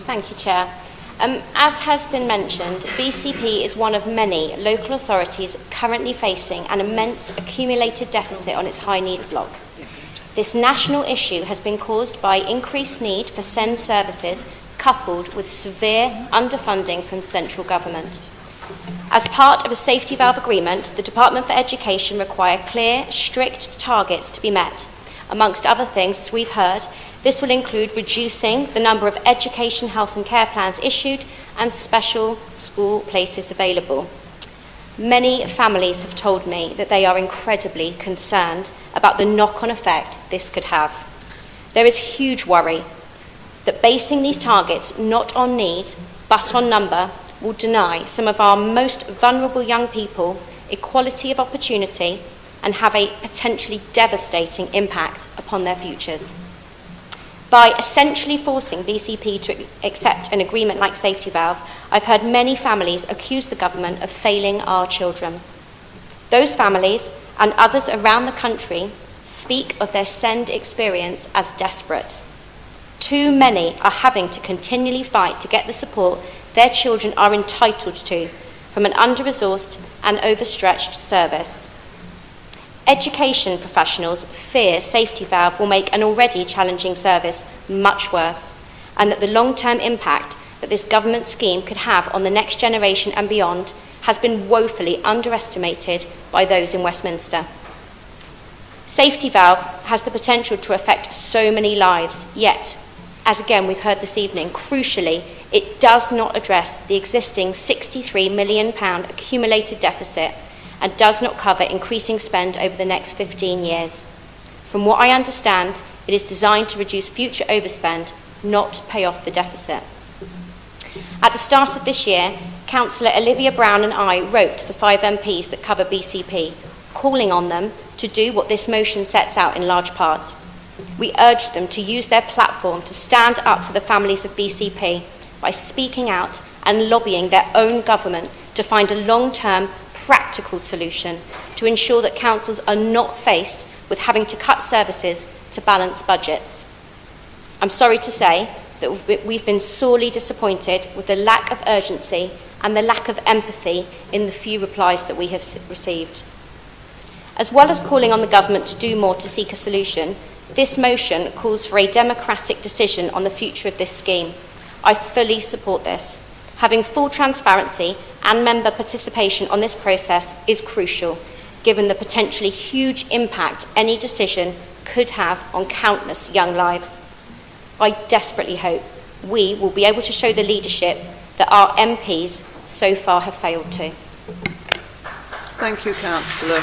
Thank you, Chair. As has been mentioned, BCP is one of many local authorities currently facing an immense accumulated deficit on its high needs block. This national issue has been caused by increased need for SEND services coupled with severe underfunding from central government. As part of a safety valve agreement, the Department for Education require clear, strict targets to be met. Amongst other things, as we've heard, this will include reducing the number of education, health and care plans issued and special school places available. Many families have told me that they are incredibly concerned about the knock-on effect this could have. There is huge worry that basing these targets not on need but on number will deny some of our most vulnerable young people equality of opportunity and have a potentially devastating impact upon their futures. By essentially forcing BCP to accept an agreement like Safety Valve, I've heard many families accuse the government of failing our children. Those families and others around the country speak of their SEND experience as desperate. Too many are having to continually fight to get the support their children are entitled to from an under-resourced and overstretched service. Education professionals fear Safety Valve will make an already challenging service much worse, and that the long-term impact that this government scheme could have on the next generation and beyond has been woefully underestimated by those in Westminster. Safety Valve has the potential to affect so many lives, yet, as again we've heard this evening, crucially, it does not address the existing £63 million accumulated deficit and does not cover increasing spend over the next 15 years. From what I understand, it is designed to reduce future overspend, not pay off the deficit. At the start of this year, Councillor Olivia Brown and I wrote to the 5 MPs that cover BCP, calling on them to do what this motion sets out in large part. We urged them to use their platform to stand up for the families of BCP by speaking out and lobbying their own government to find a long-term, practical solution to ensure that councils are not faced with having to cut services to balance budgets. I'm sorry to say that we've been sorely disappointed with the lack of urgency and the lack of empathy in the few replies that we have received. As well as calling on the government to do more to seek a solution, this motion calls for a democratic decision on the future of this scheme. I fully support this. Having full transparency and member participation on this process is crucial, given the potentially huge impact any decision could have on countless young lives. I desperately hope we will be able to show the leadership that our MPs so far have failed to. Thank you, Councillor.